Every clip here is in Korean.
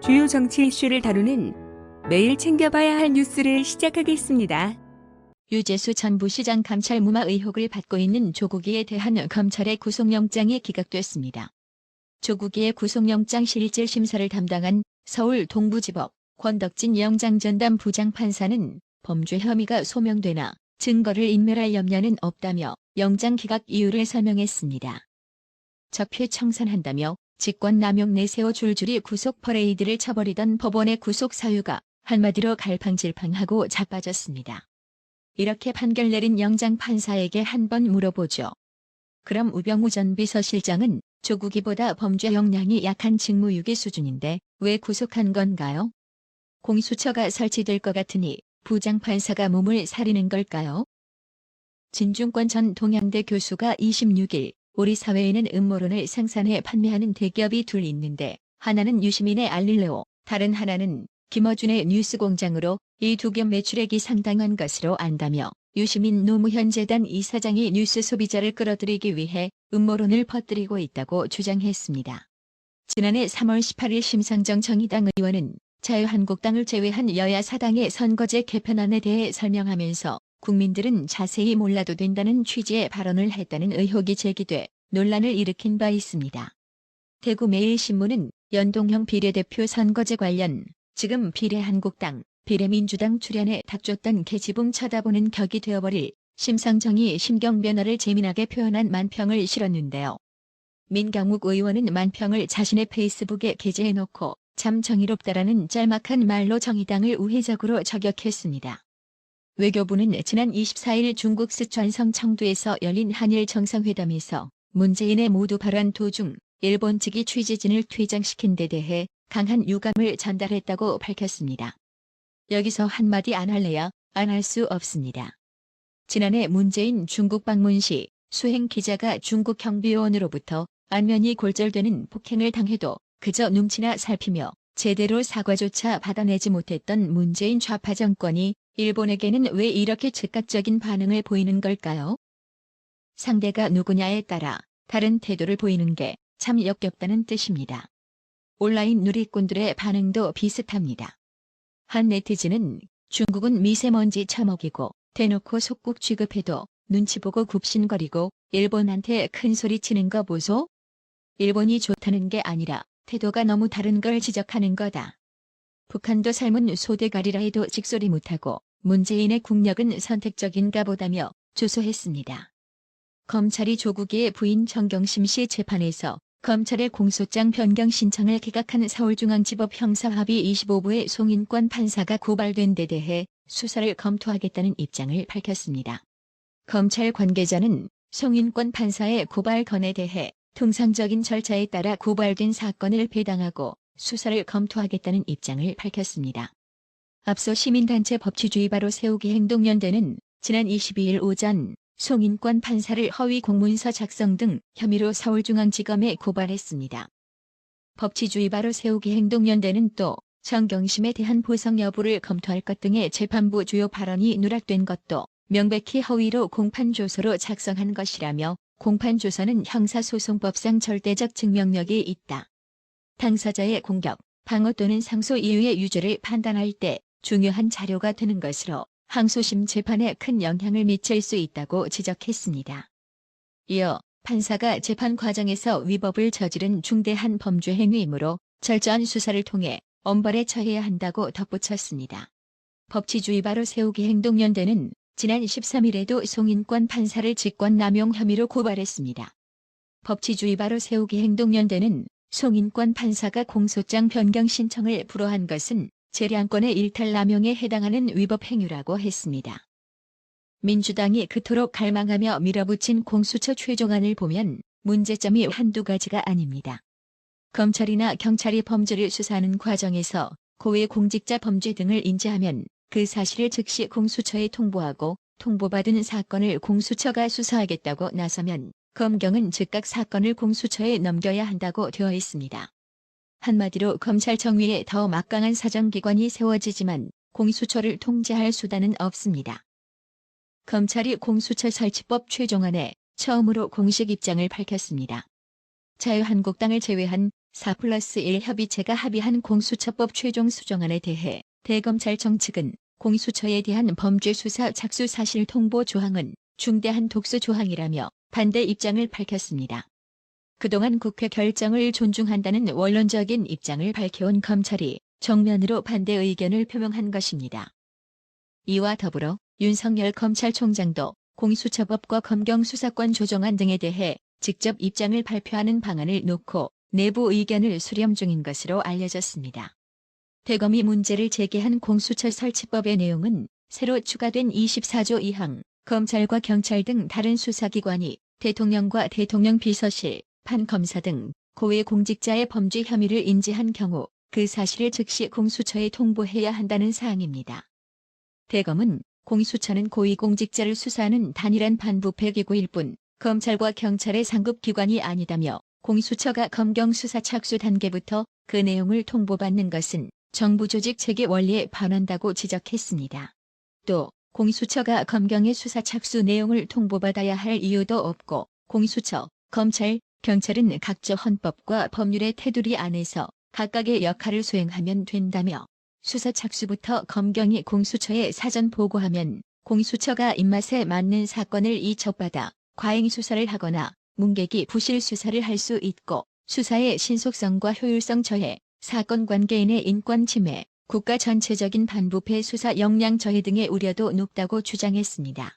주요 정치 이슈를 다루는 매일 챙겨봐야 할 뉴스를 시작하겠습니다. 유재수 전 부시장 감찰 무마 의혹을 받고 있는 조국이에 대한 검찰의 구속영장이 기각됐습니다. 조국이의 구속영장 실질 심사를 담당한 서울 동부지법 권덕진 영장전담 부장판사는 범죄 혐의가 소명되나 증거를 인멸할 염려는 없다며 영장 기각 이유를 설명했습니다. 적폐 청산한다며 직권남용 내세워 줄줄이 구속 퍼레이드를 쳐버리던 법원의 구속 사유가 한마디로 갈팡질팡하고 자빠졌습니다. 이렇게 판결 내린 영장 판사에게 한번 물어보죠. 그럼 우병우 전 비서실장은 조국이보다 범죄 역량이 약한 직무유기 수준인데 왜 구속한 건가요? 공수처가 설치될 것 같으니 부장판사가 몸을 사리는 걸까요? 진중권 전 동양대 교수가 26일 우리 사회에는 음모론을 생산해 판매하는 대기업이 둘 있는데 하나는 유시민의 알릴레오, 다른 하나는 김어준의 뉴스공장으로 이 두 기업 매출액이 상당한 것으로 안다며 유시민 노무현 재단 이사장이 뉴스 소비자를 끌어들이기 위해 음모론을 퍼뜨리고 있다고 주장했습니다. 지난해 3월 18일 심상정 정의당 의원은 자유한국당을 제외한 여야 사당의 선거제 개편안에 대해 설명하면서 국민들은 자세히 몰라도 된다는 취지의 발언을 했다는 의혹이 제기돼 논란을 일으킨 바 있습니다. 대구매일신문은 연동형 비례대표 선거제 관련 지금 비례한국당, 비례민주당 출연에 닥쳤던 계지붕 쳐다보는 격이 되어버릴 심상정이 심경변화를 재미나게 표현한 만평을 실었는데요. 민경욱 의원은 만평을 자신의 페이스북에 게재해놓고 참 정의롭다라는 짤막한 말로 정의당을 우회적으로 저격했습니다. 외교부는 지난 24일 중국 스촨성 청두에서 열린 한일 정상회담에서 문재인의 모두 발언 도중 일본 측이 취재진을 퇴장시킨 데 대해 강한 유감을 전달했다고 밝혔습니다. 여기서 한마디 안 할래야 안 할 수 없습니다. 지난해 문재인 중국 방문 시 수행 기자가 중국 경비원으로부터 안면이 골절되는 폭행을 당해도 그저 눈치나 살피며 제대로 사과조차 받아내지 못했던 문재인 좌파 정권이 일본에게는 왜 이렇게 즉각적인 반응을 보이는 걸까요? 상대가 누구냐에 따라 다른 태도를 보이는 게 참 역겹다는 뜻입니다. 온라인 누리꾼들의 반응도 비슷합니다. 한 네티즌은 중국은 미세먼지 처먹이고 대놓고 속국 취급해도 눈치 보고 굽신거리고 일본한테 큰 소리 치는 거 보소? 일본이 좋다는 게 아니라 태도가 너무 다른 걸 지적하는 거다. 북한도 삶은 소대가리라 해도 직소리 못하고 문재인의 국력은 선택적인가 보다며 조소했습니다. 검찰이 조국이의 부인 정경심 씨 재판에서 검찰의 공소장 변경 신청을 기각한 서울중앙지법 형사합의 25부의 송인권 판사가 고발된 데 대해 수사를 검토하겠다는 입장을 밝혔습니다. 검찰 관계자는 송인권 판사의 고발 건에 대해 통상적인 절차에 따라 고발된 사건을 배당하고 수사를 검토하겠다는 입장을 밝혔습니다. 앞서 시민단체 법치주의 바로 세우기 행동연대는 지난 22일 오전 송인권 판사를 허위 공문서 작성 등 혐의로 서울중앙지검에 고발했습니다. 법치주의 바로 세우기 행동연대는 또 정경심에 대한 보상 여부를 검토할 것 등의 재판부 주요 발언이 누락된 것도 명백히 허위로 공판조서로 작성한 것이라며 공판조서는 형사소송법상 절대적 증명력이 있다. 당사자의 공격, 방어 또는 상소 이유의 유죄를 판단할 때 중요한 자료가 되는 것으로 항소심 재판에 큰 영향을 미칠 수 있다고 지적했습니다. 이어 판사가 재판 과정에서 위법을 저지른 중대한 범죄 행위이므로 철저한 수사를 통해 엄벌에 처해야 한다고 덧붙였습니다. 법치주의 바로 세우기 행동연대는 지난 13일에도 송인권 판사를 직권남용 혐의로 고발했습니다. 법치주의 바로 세우기 행동연대는 송인권 판사가 공소장 변경 신청을 불허한 것은 재량권의 일탈남용에 해당하는 위법 행위라고 했습니다. 민주당이 그토록 갈망하며 밀어붙인 공수처 최종안을 보면 문제점이 한두 가지가 아닙니다. 검찰이나 경찰이 범죄를 수사하는 과정에서 고위공직자 범죄 등을 인지하면 그 사실을 즉시 공수처에 통보하고 통보받은 사건을 공수처가 수사하겠다고 나서면 검경은 즉각 사건을 공수처에 넘겨야 한다고 되어 있습니다. 한마디로 검찰 정위에 더 막강한 사정기관이 세워지지만 공수처를 통제할 수단은 없습니다. 검찰이 공수처 설치법 최종안에 처음으로 공식 입장을 밝혔습니다. 자유한국당을 제외한 4+1 협의체가 합의한 공수처법 최종 수정안에 대해 대검찰청 측은 공수처에 대한 범죄 수사 착수 사실 통보 조항은 중대한 독소 조항이라며 반대 입장을 밝혔습니다. 그동안 국회 결정을 존중한다는 원론적인 입장을 밝혀온 검찰이 정면으로 반대 의견을 표명한 것입니다. 이와 더불어 윤석열 검찰총장도 공수처법과 검경수사권 조정안 등에 대해 직접 입장을 발표하는 방안을 놓고 내부 의견을 수렴 중인 것으로 알려졌습니다. 대검이 문제를 제기한 공수처 설치법의 내용은 새로 추가된 24조 2항, 검찰과 경찰 등 다른 수사기관이 대통령과 대통령 비서실, 판검사 등 고위공직자의 범죄 혐의를 인지한 경우 그 사실을 즉시 공수처에 통보해야 한다는 사항입니다. 대검은 공수처는 고위공직자를 수사하는 단일한 반부패 기구일 뿐 검찰과 경찰의 상급기관이 아니다며 공수처가 검경수사 착수 단계부터 그 내용을 통보받는 것은 정부 조직 체계 원리에 반한다고 지적했습니다. 또 공수처가 검경의 수사 착수 내용을 통보받아야 할 이유도 없고 공수처, 검찰, 경찰은 각자 헌법과 법률의 테두리 안에서 각각의 역할을 수행하면 된다며 수사 착수부터 검경이 공수처에 사전 보고하면 공수처가 입맛에 맞는 사건을 이첩받아 과잉 수사를 하거나 문객이 부실 수사를 할 수 있고 수사의 신속성과 효율성 저해, 사건 관계인의 인권 침해, 국가 전체적인 반부패 수사 역량 저해 등의 우려도 높다고 주장했습니다.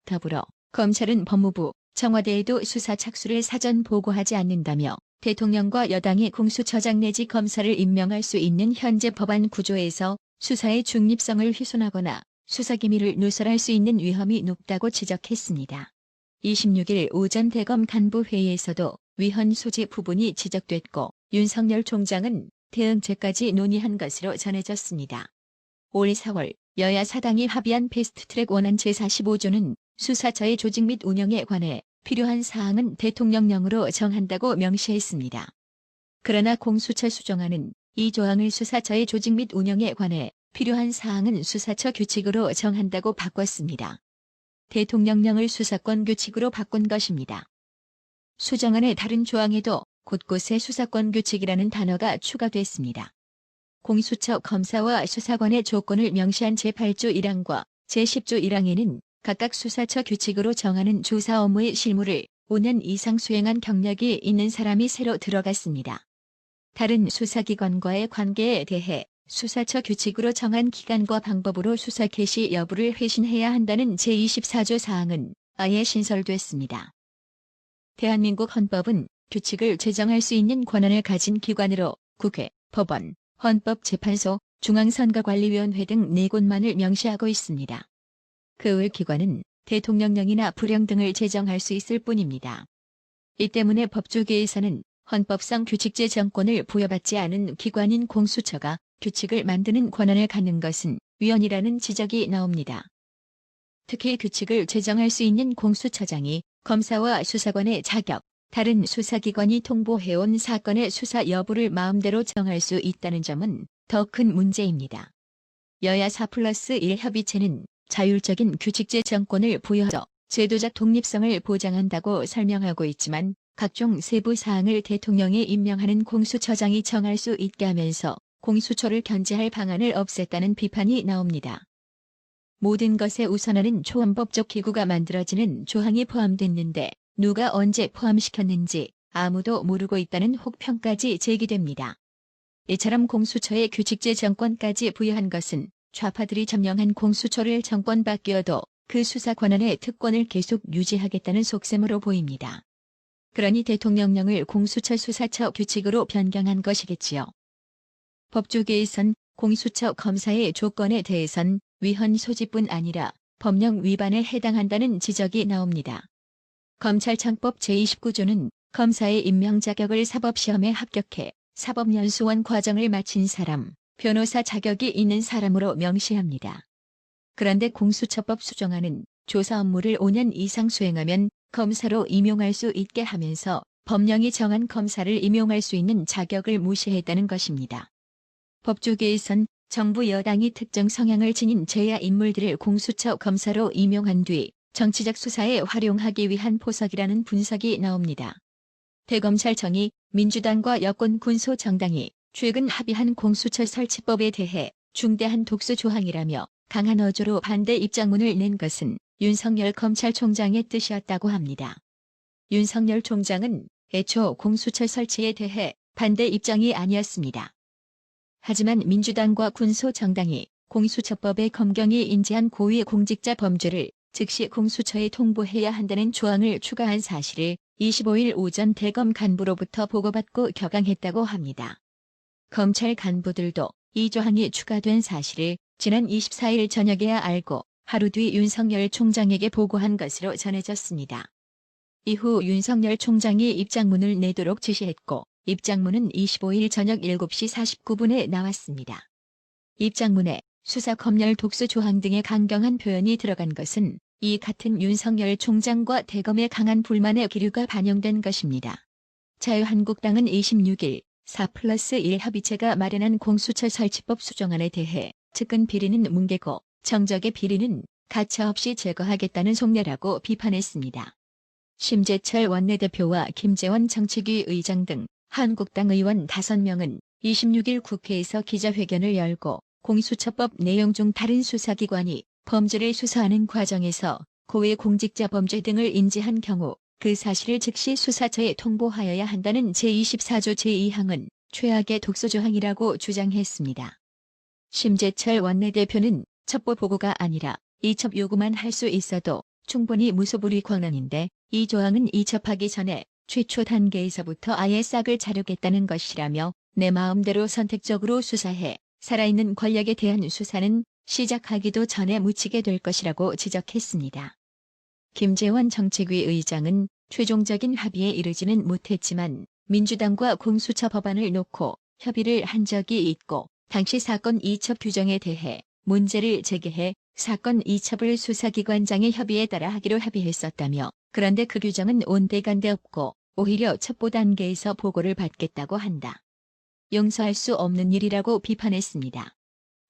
더불어 검찰은 법무부, 청와대에도 수사 착수를 사전 보고하지 않는다며 대통령과 여당이 공수처장 내지 검사를 임명할 수 있는 현재 법안 구조에서 수사의 중립성을 훼손하거나 수사기밀을 누설할 수 있는 위험이 높다고 지적했습니다. 26일 오전 대검 간부회의에서도 위헌 소지 부분이 지적됐고 윤석열 총장은 대응책까지 논의한 것으로 전해졌습니다. 올 4월 여야 사당이 합의한 패스트트랙 원안 제45조는 수사처의 조직 및 운영에 관해 필요한 사항은 대통령령으로 정한다고 명시했습니다. 그러나 공수처 수정안은 이 조항을 수사처의 조직 및 운영에 관해 필요한 사항은 수사처 규칙으로 정한다고 바꿨습니다. 대통령령을 수사권 규칙으로 바꾼 것입니다. 수정안의 다른 조항에도 곳곳에 수사권 규칙이라는 단어가 추가됐습니다. 공수처 검사와 수사관의 조건을 명시한 제8조 1항과 제10조 1항에는 각각 수사처 규칙으로 정하는 조사 업무의 실무를 5년 이상 수행한 경력이 있는 사람이 새로 들어갔습니다. 다른 수사기관과의 관계에 대해 수사처 규칙으로 정한 기간과 방법으로 수사 개시 여부를 회신해야 한다는 제24조 사항은 아예 신설됐습니다. 대한민국 헌법은 규칙을 제정할 수 있는 권한을 가진 기관으로 국회, 법원, 헌법재판소, 중앙선거관리위원회 등 4곳만을 명시하고 있습니다. 그 외 기관은 대통령령이나 불령 등을 제정할 수 있을 뿐입니다. 이 때문에 법조계에서는 헌법상 규칙 제정권을 부여받지 않은 기관인 공수처가 규칙을 만드는 권한을 갖는 것은 위헌이라는 지적이 나옵니다. 특히 규칙을 제정할 수 있는 공수처장이 검사와 수사관의 자격, 다른 수사기관이 통보해온 사건의 수사 여부를 마음대로 정할 수 있다는 점은 더 큰 문제입니다. 여야 4+1 협의체는 자율적인 규칙 제정권을 부여하여 제도적 독립성을 보장한다고 설명하고 있지만 각종 세부 사항을 대통령이 임명하는 공수처장이 정할 수 있게 하면서 공수처를 견제할 방안을 없앴다는 비판이 나옵니다. 모든 것에 우선하는 초헌법적 기구가 만들어지는 조항이 포함됐는데 누가 언제 포함시켰는지 아무도 모르고 있다는 혹평까지 제기됩니다. 이처럼 공수처의 규칙제 정권까지 부여한 것은 좌파들이 점령한 공수처를 정권 바뀌어도 그 수사 권한의 특권을 계속 유지하겠다는 속셈으로 보입니다. 그러니 대통령령을 공수처 수사처 규칙으로 변경한 것이겠지요. 법조계에선 공수처 검사의 조건에 대해선 위헌 소지뿐 아니라 법령 위반에 해당한다는 지적이 나옵니다. 검찰청법 제29조는 검사의 임명 자격을 사법시험에 합격해 사법연수원 과정을 마친 사람, 변호사 자격이 있는 사람으로 명시합니다. 그런데 공수처법 수정안은 조사 업무를 5년 이상 수행하면 검사로 임용할 수 있게 하면서 법령이 정한 검사를 임용할 수 있는 자격을 무시했다는 것입니다. 법조계에선 정부 여당이 특정 성향을 지닌 제야 인물들을 공수처 검사로 임용한 뒤 정치적 수사에 활용하기 위한 포석이라는 분석이 나옵니다. 대검찰청이 민주당과 여권 군소 정당이 최근 합의한 공수처 설치법에 대해 중대한 독소 조항이라며 강한 어조로 반대 입장문을 낸 것은 윤석열 검찰총장의 뜻이었다고 합니다. 윤석열 총장은 애초 공수처 설치에 대해 반대 입장이 아니었습니다. 하지만 민주당과 군소 정당이 공수처법에 검경이 인지한 고위 공직자 범죄를 즉시 공수처에 통보해야 한다는 조항을 추가한 사실을 25일 오전 대검 간부로부터 보고받고 격앙했다고 합니다. 검찰 간부들도 이 조항이 추가된 사실을 지난 24일 저녁에야 알고 하루 뒤 윤석열 총장에게 보고한 것으로 전해졌습니다. 이후 윤석열 총장이 입장문을 내도록 지시했고 입장문은 25일 저녁 7시 49분에 나왔습니다. 입장문에 수사 검열 독소 조항 등의 강경한 표현이 들어간 것은 이 같은 윤석열 총장과 대검의 강한 불만의 기류가 반영된 것입니다. 자유한국당은 26일 4+1 협의체가 마련한 공수처 설치법 수정안에 대해 측근 비리는 뭉개고 정적의 비리는 가차없이 제거하겠다는 속내라고 비판했습니다. 심재철 원내대표와 김재원 정책위 의장 등 한국당 의원 5명은 26일 국회에서 기자회견을 열고 공수처법 내용 중 다른 수사기관이 범죄를 수사하는 과정에서 고위 공직자 범죄 등을 인지한 경우 그 사실을 즉시 수사처에 통보하여야 한다는 제24조 제2항은 최악의 독소조항이라고 주장했습니다. 심재철 원내대표는 첩보 보고가 아니라 이첩 요구만 할 수 있어도 충분히 무소불위 권한인데 이 조항은 이첩하기 전에 최초 단계에서부터 아예 싹을 자르겠다는 것이라며 내 마음대로 선택적으로 수사해 살아있는 권력에 대한 수사는 시작하기도 전에 묻히게 될 것이라고 지적했습니다. 김재원 정책위 의장은 최종적인 합의에 이르지는 못했지만 민주당과 공수처 법안을 놓고 협의를 한 적이 있고 당시 사건 이첩 규정에 대해 문제를 제기해 사건 이첩을 수사기관장의 협의에 따라 하기로 합의했었다며 그런데 그 규정은 온데간데 없고 오히려 첩보 단계에서 보고를 받겠다고 한다. 용서할 수 없는 일이라고 비판했습니다.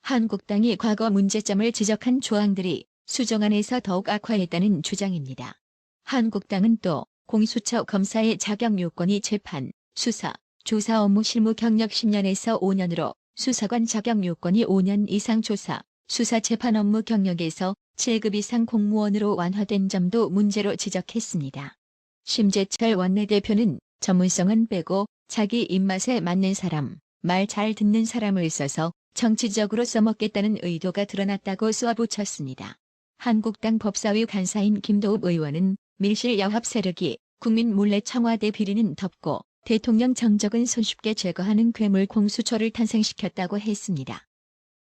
한국당이 과거 문제점을 지적한 조항들이 수정안에서 더욱 악화했다는 주장입니다. 한국당은 또 공수처 검사의 자격 요건이 재판, 수사, 조사 업무 실무 경력 10년에서 5년으로 수사관 자격 요건이 5년 이상 조사, 수사 재판 업무 경력에서 7급 이상 공무원으로 완화된 점도 문제로 지적했습니다. 심재철 원내대표는 전문성은 빼고 자기 입맛에 맞는 사람, 말 잘 듣는 사람을 써서 정치적으로 써먹겠다는 의도가 드러났다고 쏘아붙였습니다. 한국당 법사위 간사인 김도읍 의원은 밀실 야합 세력이 국민 몰래 청와대 비리는 덮고 대통령 정적은 손쉽게 제거하는 괴물 공수처를 탄생시켰다고 했습니다.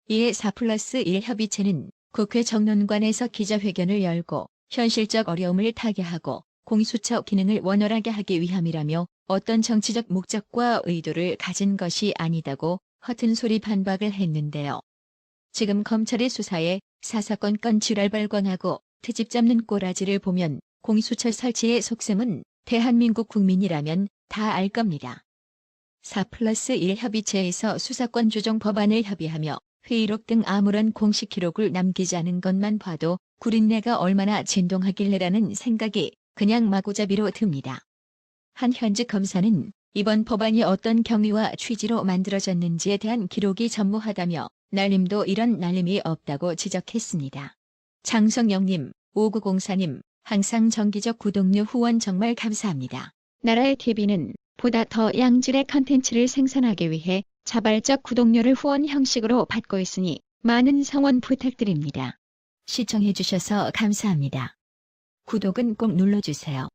이에 4+1 협의체는 국회 정론관에서 기자회견을 열고 현실적 어려움을 타개하고 공수처 기능을 원활하게 하기 위함이라며 어떤 정치적 목적과 의도를 가진 것이 아니다고 허튼 소리 반박을 했는데요. 지금 검찰의 수사에 사사건건 지랄 발광하고 트집 잡는 꼬라지를 보면 공수처 설치의 속셈은 대한민국 국민이라면 다 알 겁니다. 4+1 협의체에서 수사권 조정 법안을 협의하며 회의록 등 아무런 공식 기록을 남기지 않은 것만 봐도 구린내가 얼마나 진동하길래라는 생각이 그냥 마구잡이로 듭니다. 한 현직 검사는 이번 법안이 어떤 경위와 취지로 만들어졌는지에 대한 기록이 전무하다며 날림도 이런 날림이 없다고 지적했습니다. 장성영님, 5904님, 항상 정기적 구독료 후원 정말 감사합니다. 나라의 TV는 보다 더 양질의 컨텐츠를 생산하기 위해 자발적 구독료를 후원 형식으로 받고 있으니 많은 성원 부탁드립니다. 시청해주셔서 감사합니다. 구독은 꼭 눌러주세요.